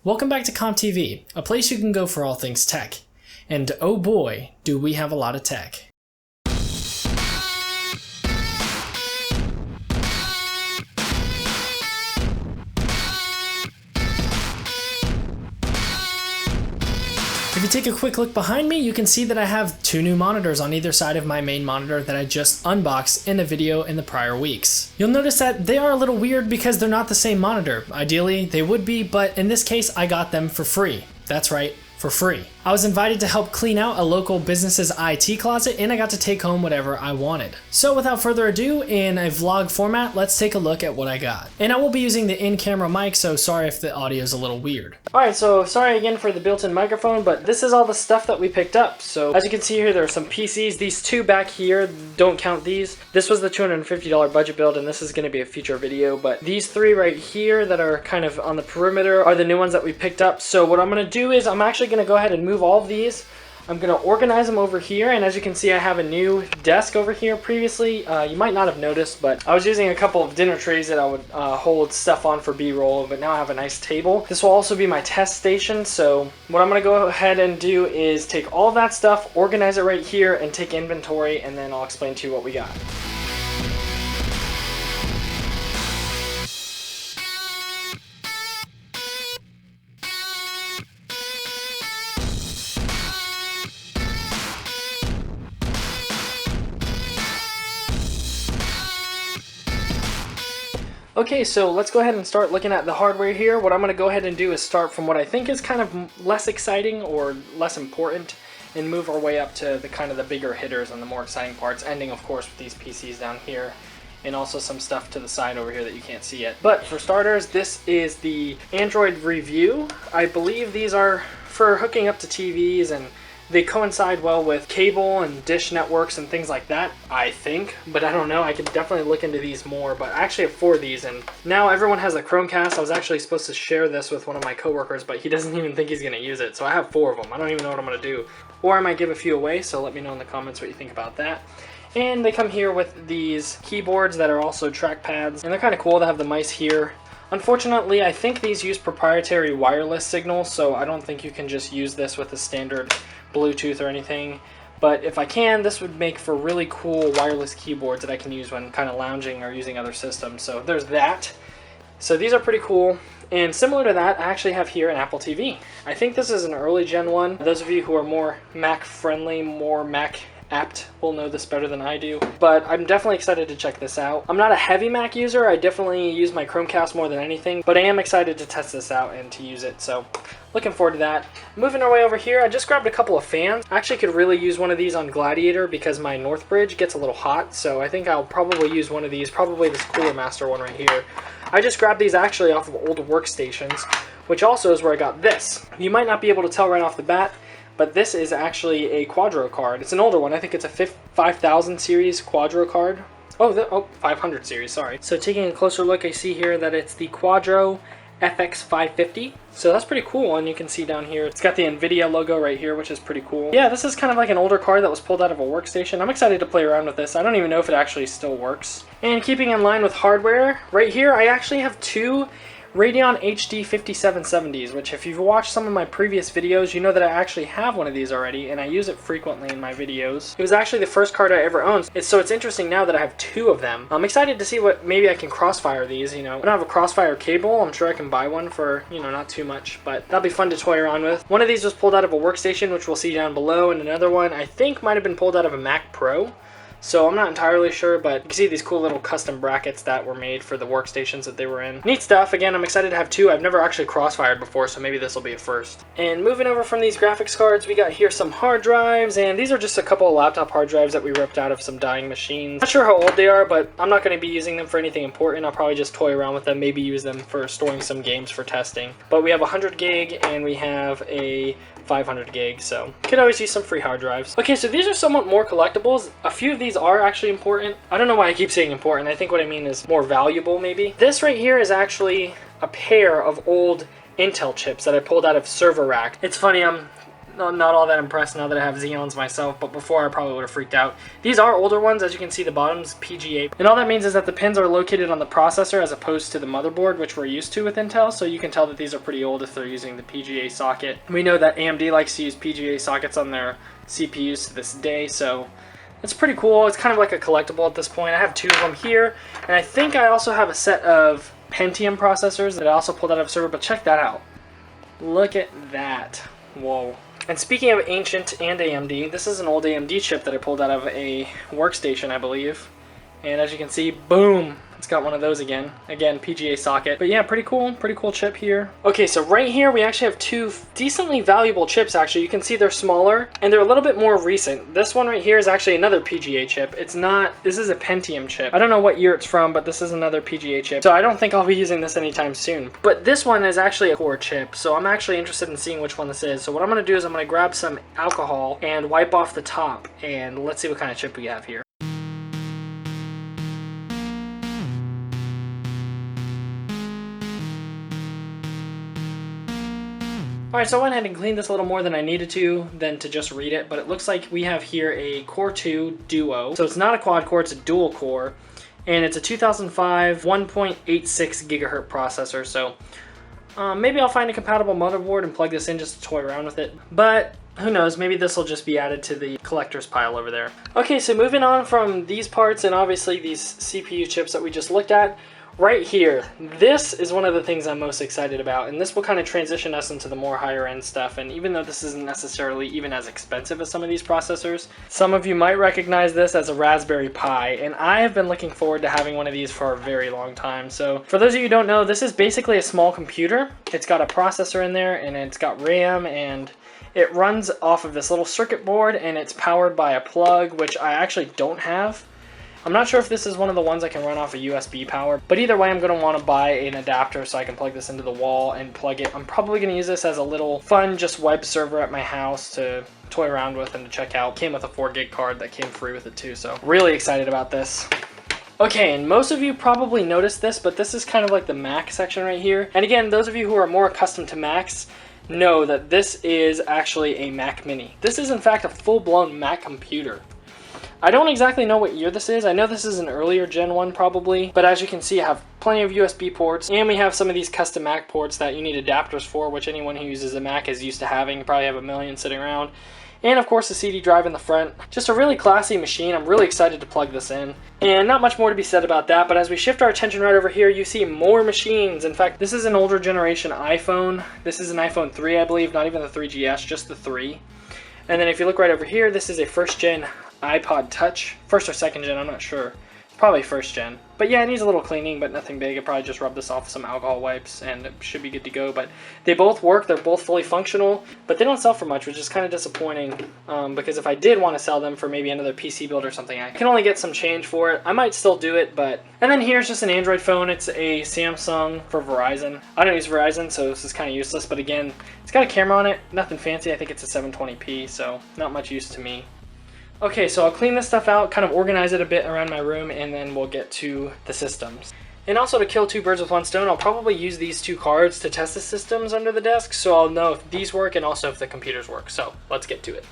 Welcome back to ComptV, a place you can go for all things tech. And oh boy, do we have a lot of tech. If you take a quick look behind me, you can see that I have two new monitors on either side of my main monitor that I just unboxed in a video in the prior weeks. You'll notice that they are a little weird because they're not the same monitor. Ideally, they would be, but in this case, I got them for free. That's right, for free. I was invited to help clean out a local business's IT closet, and I got to take home whatever I wanted. So without further ado, in a vlog format, let's take a look at what I got. And I will be using the in-camera mic, so sorry if the audio is a little weird. Alright, so sorry again for the built-in microphone, but this is all the stuff that we picked up. So as you can see here, there are some PCs. These two back here, don't count these. This was the $250 budget build, and this is going to be a future video, but these three right here that are kind of on the perimeter are the new ones that we picked up. So what I'm going to do is I'm actually going to go ahead and move all of these. I'm going to organize them over here, and as you can see, I have a new desk over here. Previously, you might not have noticed, but I was using a couple of dinner trays that I would hold stuff on for B-roll, but now I have a nice table. This will also be my test station, so what I'm going to go ahead and do is take all of that stuff, organize it right here, and take inventory, and then I'll explain to you what we got. Okay, so let's go ahead and start looking at the hardware here. What I'm going to go ahead and do is start from what I think is kind of less exciting or less important and move our way up to the kind of the bigger hitters and the more exciting parts, ending of course with these PCs down here and also some stuff to the side over here that you can't see yet. But for starters, this is the Android review. I believe these are for hooking up to TVs, and they coincide well with cable and dish networks and things like that, I think. But I don't know, I could definitely look into these more. But I actually have 4 of these, and now everyone has a Chromecast. I was actually supposed to share this with one of my coworkers, but he doesn't even think he's going to use it. So I have 4 of them. I don't even know what I'm going to do. Or I might give a few away, so let me know in the comments what you think about that. And they come here with these keyboards that are also trackpads, and they're kind of cool to have the mice here. Unfortunately, I think these use proprietary wireless signals, so I don't think you can just use this with a standard Bluetooth or anything. But if I can, this would make for really cool wireless keyboards that I can use when kind of lounging or using other systems. So there's that. So these are pretty cool. And similar to that, I actually have here an Apple TV. I think this is an early gen one. Those of you who are more Mac friendly, more Mac apt will know this better than I do, but I'm definitely excited to check this out. I'm not a heavy Mac user. I definitely use my Chromecast more than anything, but I am excited to test this out and to use it, so looking forward to that. Moving our way over here, I just grabbed a couple of fans. I actually could really use one of these on Gladiator because my Northbridge gets a little hot, so I think I'll probably use one of these, probably this Cooler Master one right here. I just grabbed these actually off of old workstations, which also is where I got this. You might not be able to tell right off the bat, but this is actually a Quadro card. It's an older one. I think it's a 5000 series Quadro card. Oh, 500 series, sorry. So taking a closer look, I see here that it's the Quadro FX550. So that's pretty cool, and you can see down here, it's got the NVIDIA logo right here, which is pretty cool. Yeah, this is kind of like an older card that was pulled out of a workstation. I'm excited to play around with this. I don't even know if it actually still works. And keeping in line with hardware, right here, I actually have 2 Radeon HD 5770s, which if you've watched some of my previous videos, you know that I actually have one of these already, and I use it frequently in my videos. It was actually the first card I ever owned, so it's interesting now that I have 2 of them. I'm excited to see what maybe I can crossfire these, you know. I don't have a crossfire cable. I'm sure I can buy one for, you know, not too much, but that'll be fun to toy around with. One of these was pulled out of a workstation, which we'll see down below, and another one I think might have been pulled out of a Mac Pro. So I'm not entirely sure, but you can see these cool little custom brackets that were made for the workstations that they were in. Neat stuff. Again, I'm excited to have 2. I've never actually crossfired before, so maybe this will be a first. And moving over from these graphics cards, we got here some hard drives, and these are just a couple of laptop hard drives that we ripped out of some dying machines. Not sure how old they are, but I'm not going to be using them for anything important. I'll probably just toy around with them, maybe use them for storing some games for testing. But we have 100 gig, and we have a 500 gig, so could always use some free hard drives. Okay, so these are somewhat more collectibles. A few of these are actually important. I don't know why I keep saying important. I think what I mean is more valuable, maybe. This right here is actually a pair of old Intel chips that I pulled out of Server Rack. It's funny, not all that impressed now that I have Xeons myself, but before I probably would have freaked out. These are older ones, as you can see the bottom's PGA. And all that means is that the pins are located on the processor as opposed to the motherboard, which we're used to with Intel, so you can tell that these are pretty old if they're using the PGA socket. We know that AMD likes to use PGA sockets on their CPUs to this day, so it's pretty cool. It's kind of like a collectible at this point. I have two of them here, and I think I also have a set of Pentium processors that I also pulled out of a server, but check that out. Look at that. Whoa. And speaking of ancient and AMD, this is an old AMD chip that I pulled out of a workstation, I believe. And as you can see, boom, it's got one of those again. Again, PGA socket. But yeah, pretty cool chip here. Okay, so right here we actually have two decently valuable chips actually. You can see they're smaller and they're a little bit more recent. This one right here is actually another PGA chip. It's not, this is a Pentium chip. I don't know what year it's from, but this is another PGA chip. So I don't think I'll be using this anytime soon. But this one is actually a core chip, so I'm actually interested in seeing which one this is. So what I'm gonna do is I'm gonna grab some alcohol and wipe off the top, and let's see what kind of chip we have here. Alright, so I went ahead and cleaned this a little more than I needed to, than to just read it, but it looks like we have here a Core 2 Duo. So it's not a quad core, it's a dual core, and it's a 2005 1.86 gigahertz processor, so maybe I'll find a compatible motherboard and plug this in just to toy around with it, but who knows, maybe this will just be added to the collector's pile over there. Okay, so moving on from these parts and obviously these CPU chips that we just looked at, right here, this is one of the things I'm most excited about, and this will kind of transition us into the more higher end stuff. And even though this isn't necessarily even as expensive as some of these processors, some of you might recognize this as a Raspberry Pi, and I have been looking forward to having one of these for a very long time. So for those of you who don't know, this is basically a small computer. It's got a processor in there and it's got RAM, and it runs off of this little circuit board, and it's powered by a plug, which I actually don't have. I'm not sure if this is one of the ones I can run off of USB power, but either way I'm going to want to buy an adapter so I can plug this into the wall and plug it. I'm probably going to use this as a little fun just web server at my house to toy around with and to check out. Came with a 4 gig card that came free with it too, so really excited about this. Okay, and most of you probably noticed this, but this is kind of like the Mac section right here. And again, those of you who are more accustomed to Macs know that this is actually a Mac Mini. This is in fact a full-blown Mac computer. I don't exactly know what year this is. I know this is an earlier Gen 1 probably, but as you can see I have plenty of USB ports, and we have some of these custom Mac ports that you need adapters for, which anyone who uses a Mac is used to having. You probably have a million sitting around. And of course the CD drive in the front. Just a really classy machine. I'm really excited to plug this in. And not much more to be said about that, but as we shift our attention right over here, you see more machines. In fact, this is an older generation iPhone. This is an iPhone 3, I believe, not even the 3GS, just the 3. And then if you look right over here, this is a first gen iPod Touch. First or second gen, I'm not sure. Probably first gen. But yeah, it needs a little cleaning, but nothing big. I probably just rub this off with some alcohol wipes and it should be good to go. But they both work, they're both fully functional, but they don't sell for much, which is kind of disappointing, because if I did want to sell them for maybe another PC build or something, I can only get some change for it. I might still do it, but... And then here's just an Android phone. It's a Samsung for Verizon. I don't use Verizon, so this is kind of useless, but again, it's got a camera on it, nothing fancy. I think it's a 720p, so not much use to me. Okay, so I'll clean this stuff out, kind of organize it a bit around my room, and then we'll get to the systems. And also to kill two birds with one stone, I'll probably use these two cards to test the systems under the desk, so I'll know if these work and also if the computers work. So let's get to it.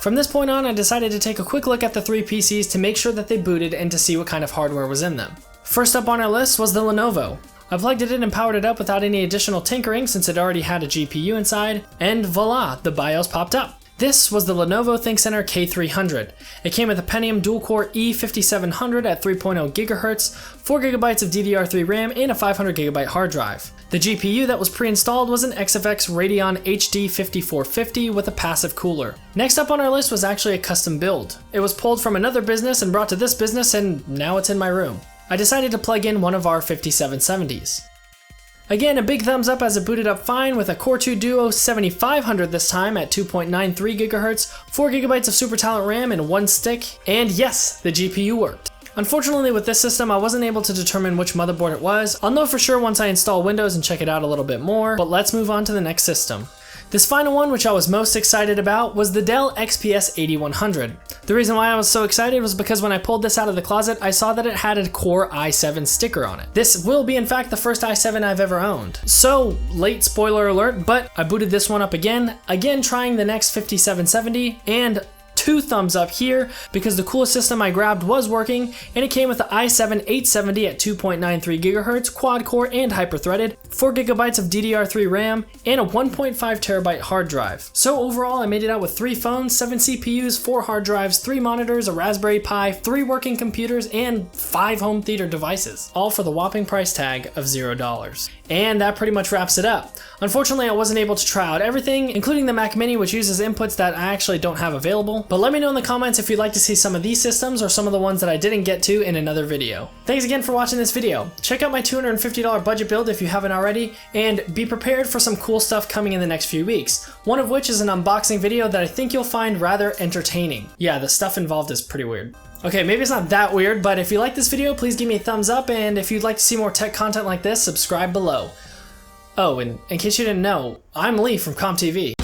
From this point on, I decided to take a quick look at the three PCs to make sure that they booted and to see what kind of hardware was in them. First up on our list was the Lenovo. I plugged it in and powered it up without any additional tinkering since it already had a GPU inside, and voila, the BIOS popped up. This was the Lenovo ThinkCentre K300. It came with a Pentium dual-core E5700 at 3.0 GHz, 4GB of DDR3 RAM, and a 500GB hard drive. The GPU that was pre-installed was an XFX Radeon HD 5450 with a passive cooler. Next up on our list was actually a custom build. It was pulled from another business and brought to this business, and now it's in my room. I decided to plug in one of our 5770s. Again, a big thumbs up as it booted up fine with a Core 2 Duo 7500 this time at 2.93 GHz, 4 GB of Super Talent RAM and one stick, and yes, the GPU worked. Unfortunately with this system, I wasn't able to determine which motherboard it was. I'll know for sure once I install Windows and check it out a little bit more, but let's move on to the next system. This final one, which I was most excited about, was the Dell XPS 8100. The reason why I was so excited was because when I pulled this out of the closet, I saw that it had a Core i7 sticker on it. This will be in fact the first i7 I've ever owned. So, late spoiler alert, but I booted this one up again trying the next 5770, and 2 thumbs up here because the coolest system I grabbed was working, and it came with the i7 870 at 2.93 GHz, quad core and hyper-threaded, 4 GB of DDR3 RAM, and a 1.5 TB hard drive. So overall I made it out with 3 phones, 7 CPUs, 4 hard drives, 3 monitors, a Raspberry Pi, 3 working computers, and 5 home theater devices, all for the whopping price tag of $0. And that pretty much wraps it up. Unfortunately, I wasn't able to try out everything, including the Mac Mini, which uses inputs that I actually don't have available, but let me know in the comments if you'd like to see some of these systems or some of the ones that I didn't get to in another video. Thanks again for watching this video. Check out my $250 budget build if you haven't already, and be prepared for some cool stuff coming in the next few weeks, one of which is an unboxing video that I think you'll find rather entertaining. Yeah, the stuff involved is pretty weird. Okay, maybe it's not that weird, but if you like this video, please give me a thumbs up, and if you'd like to see more tech content like this, subscribe below. Oh, and in case you didn't know, I'm Lee from CompTV.